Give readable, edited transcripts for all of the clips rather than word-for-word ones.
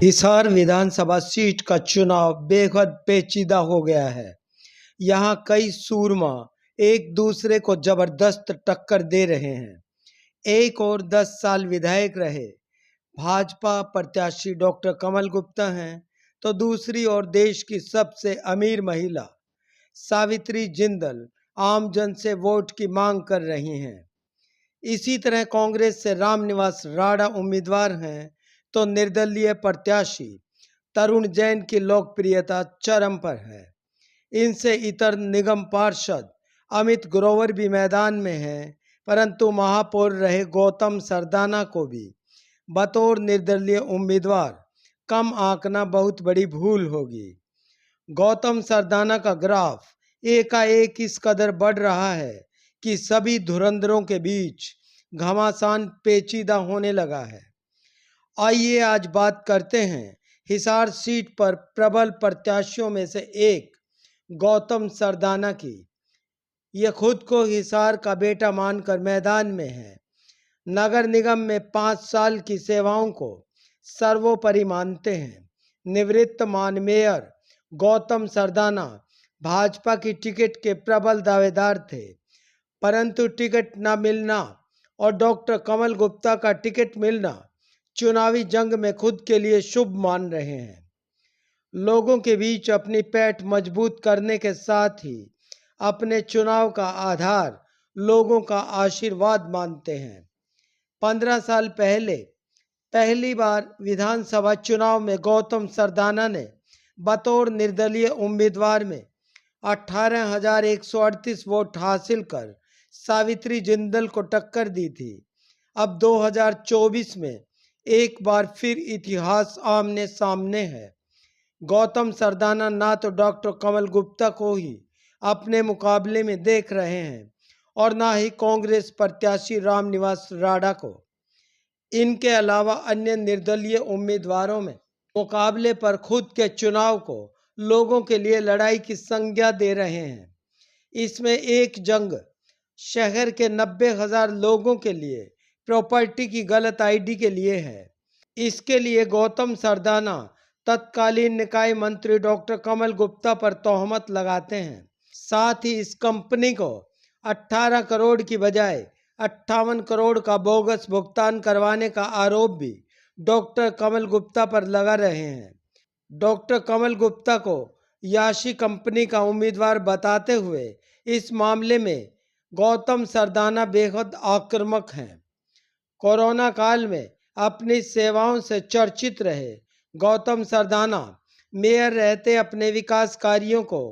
हिसार विधानसभा seat का चुनाव बेहद पेचीदा हो गया है। यहां कई सूरमा एक दूसरे को जबरदस्त टक्कर दे रहे हैं। एक और 10 साल विधायक रहे भाजपा प्रत्याशी डॉक्टर कमल गुप्ता हैं, तो दूसरी ओर देश की सबसे अमीर महिला सावित्री जिंदल आमजन से वोट की मांग कर रही हैं। इसी तरह कांग्रेस से रामनिवास राणा उम्मीदवार हैं, तो निर्दलीय प्रत्याशी तरुण जैन की लोकप्रियता चरम पर है। इनसे इतर निगम पार्षद अमित ग्रोवर भी मैदान में हैं, परंतु महापौर रहे गौतम सरदाना को भी बतौर निर्दलीय उम्मीदवार कम आंकना बहुत बड़ी भूल होगी। गौतम सरदाना का ग्राफ एकाएक इस कदर बढ़ रहा है कि सभी धुरंधरों के बीच घमासान पेचीदा होने लगा है। आइए आज बात करते हैं हिसार सीट पर प्रबल प्रत्याशियों में से एक गौतम सरदाना की। ये खुद को हिसार का बेटा मानकर मैदान में है। नगर निगम में 5 साल की सेवाओं को सर्वोपरि मानते हैं। निवृत्त मान मेयर गौतम सरदाना भाजपा की टिकट के प्रबल दावेदार थे, परंतु टिकट न मिलना और डॉक्टर कमल गुप्ता का टिकट मिलना चुनावी जंग में खुद के लिए शुभ मान रहे हैं। लोगों के बीच अपनी पैठ मजबूत करने के साथ ही अपने चुनाव का आधार लोगों का आशीर्वाद मानते हैं। 15 साल पहले पहली बार विधानसभा चुनाव में गौतम सरदाना ने बतौर निर्दलीय उम्मीदवार में 18,138 वोट हासिल कर सावित्री जिंदल को टक्कर दी थी। अब 2024 में एक बार फिर इतिहास आमने सामने है। गौतम सरदाना ना तो डॉक्टर कमल गुप्ता को ही अपने मुकाबले में देख रहे हैं और ना ही कांग्रेस प्रत्याशी रामनिवास राणा को। इनके अलावा अन्य निर्दलीय उम्मीदवारों में मुकाबले पर खुद के चुनाव को लोगों के लिए लड़ाई की संज्ञा दे रहे हैं। इसमें एक जंग शहर के 90,000 लोगों के लिए प्रॉपर्टी की गलत आईडी के लिए है। इसके लिए गौतम सरदाना तत्कालीन निकाय मंत्री डॉक्टर कमल गुप्ता पर तोहमत लगाते हैं। साथ ही इस कंपनी को 18 करोड़ की बजाय 58 करोड़ का बोगस भुगतान करवाने का आरोप भी डॉक्टर कमल गुप्ता पर लगा रहे हैं। डॉक्टर कमल गुप्ता को याशी कंपनी का उम्मीदवार बताते हुए इस मामले में गौतम सरदाना बेहद आक्रामक हैं। कोरोना काल में अपनी सेवाओं से चर्चित रहे गौतम सरदाना मेयर रहते अपने विकास कार्यों को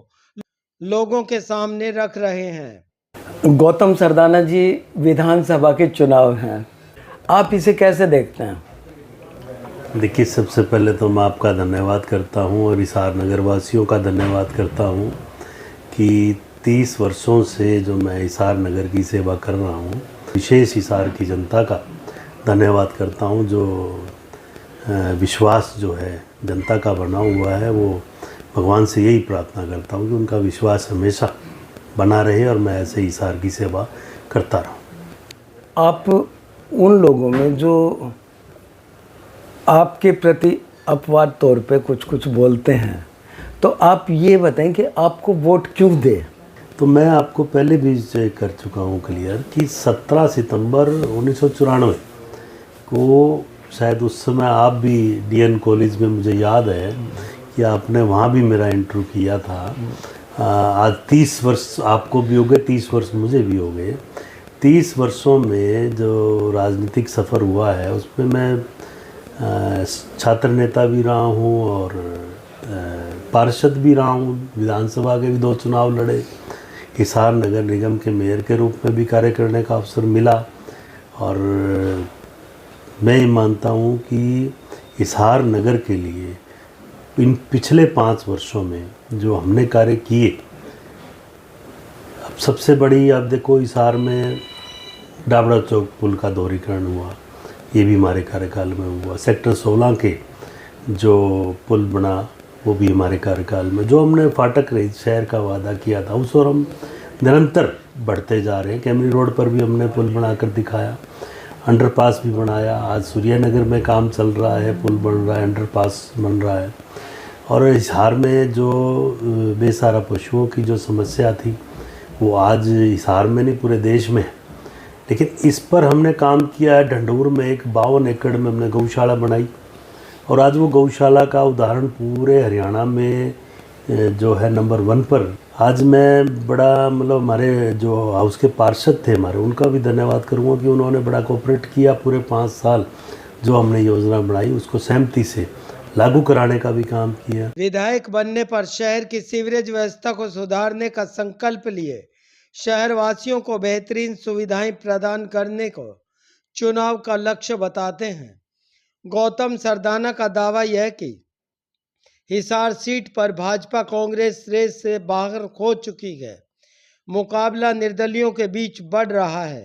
लोगों के सामने रख रहे हैं। गौतम सरदाना जी, विधानसभा के चुनाव हैं, आप इसे कैसे देखते हैं? देखिए, सबसे पहले तो मैं आपका धन्यवाद करता हूं और हिसार नगर वासियों का धन्यवाद करता हूं कि 30 वर्षों से जो मैं हिसार नगर की सेवा कर रहा हूं, विशेष हिसार की जनता का धन्यवाद करता हूं। जो विश्वास जो है जनता का बना हुआ है, वो भगवान से यही प्रार्थना करता हूं कि उनका विश्वास हमेशा बना रहे और मैं ऐसे हिसार की सेवा करता रहूं। आप उन लोगों में जो आपके प्रति अपवाद तौर पे कुछ बोलते हैं, तो आप ये बताएं कि आपको वोट क्यों दे? तो मैं आपको पहले भी कर चुका हूँ क्लियर कि 17 सितंबर 1994 को, शायद उस समय आप भी डीएन कॉलेज में, मुझे याद है कि आपने वहाँ भी मेरा इंटरव्यू किया था। आज 30 वर्ष आपको भी हो गए, 30 वर्ष मुझे भी हो गए। 30 वर्षों में जो राजनीतिक सफ़र हुआ है, उसमें मैं छात्र नेता भी रहा हूँ और पार्षद भी रहा हूँ। विधानसभा के भी 2 चुनाव लड़े। हिसार नगर निगम के मेयर के रूप में भी कार्य करने का अवसर मिला। और मैं ये मानता हूँ कि हिसार नगर के लिए इन पिछले 5 वर्षों में जो हमने कार्य किए, अब सबसे बड़ी, आप देखो, हिसार में डाबड़ा चौक पुल का दोहरीकरण हुआ, ये भी हमारे कार्यकाल में हुआ। सेक्टर 16 के जो पुल बना, वो भी हमारे कार्यकाल में। जो हमने फाटक रहित शहर का वादा किया था, उस और हम निरंतर बढ़ते जा रहे हैं। कैमरी रोड पर भी हमने पुल बनाकर दिखाया। अंडरपास भी बनाया। आज सूर्यनगर में काम चल रहा है, पुल बन रहा है, अंडरपास बन रहा है। और हिसार में जो बेसहारा पशुओं की जो समस्या थी वो आज हिसार में नहीं पूरे देश में है। लेकिन इस पर हमने काम किया है। ढंढूर में एक 52 एकड़ में हमने गौशाला बनाई और आज वो गौशाला का उदाहरण पूरे हरियाणा में जो है नंबर 1 पर। आज मैं बड़ा मतलब हमारे जो हाउस के पार्षद थे हमारे, उनका भी धन्यवाद करूँगा कि उन्होंने बड़ा कोऑपरेट किया। पूरे 5 साल जो हमने योजना बनाई उसको सहमति से लागू कराने का भी काम किया। विधायक बनने पर शहर की सीवरेज व्यवस्था को सुधारने का संकल्प लिए शहर वासियों को बेहतरीन सुविधाएं प्रदान करने को चुनाव का लक्ष्य बताते हैं। गौतम सरदाना का दावा यह कि हिसार सीट पर भाजपा कांग्रेस रेस से बाहर हो चुकी है। मुकाबला निर्दलियों के बीच बढ़ रहा है।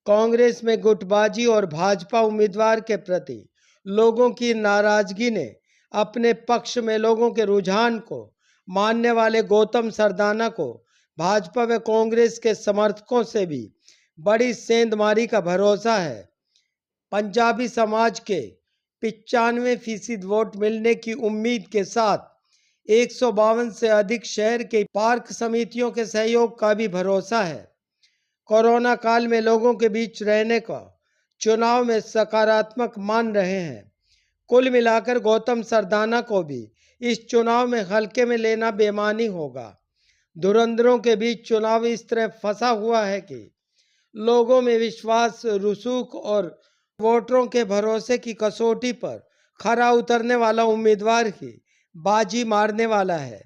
कांग्रेस में गुटबाजी और भाजपा उम्मीदवार के प्रति लोगों की नाराजगी ने अपने पक्ष में लोगों के रुझान को मानने वाले गौतम सरदाना को भाजपा व कांग्रेस के समर्थकों से भी बड़ी सेंधमारी का भरोसा है। पंजाबी समाज के 95% वोट मिलने की उम्मीद के साथ 152 से अधिक शहर के पार्क समितियों के सहयोग का भी भरोसा है। कोरोना काल में लोगों के बीच रहने का चुनाव में सकारात्मक मान रहे हैं। कुल मिलाकर गौतम सरदाना को भी इस चुनाव में हल्के में लेना बेईमानी होगा। धुरंधरों के बीच चुनाव इस तरह फंसा हुआ है कि लोगों में विश्वास, रसूख और वोटरों के भरोसे की कसौटी पर खरा उतरने वाला उम्मीदवार ही बाजी मारने वाला है।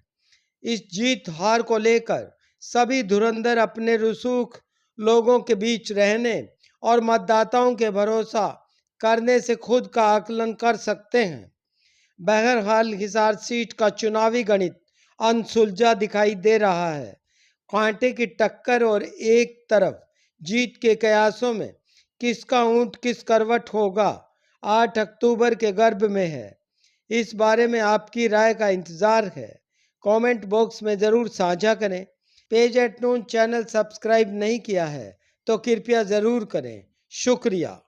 इस जीत हार को लेकर सभी धुरंधर अपने रसूख लोगों के बीच रहने और मतदाताओं के भरोसा करने से खुद का आकलन कर सकते हैं। बहरहाल हिसार सीट का चुनावी गणित अनसुलझा दिखाई दे रहा है। कांटे की टक्कर और एक तरफ जीत के कयासों में किसका ऊंट किस करवट होगा 8 अक्टूबर के गर्भ में है। इस बारे में आपकी राय का इंतज़ार है। कमेंट बॉक्स में ज़रूर साझा करें। पेज @ नून चैनल सब्सक्राइब नहीं किया है तो कृपया ज़रूर करें। शुक्रिया।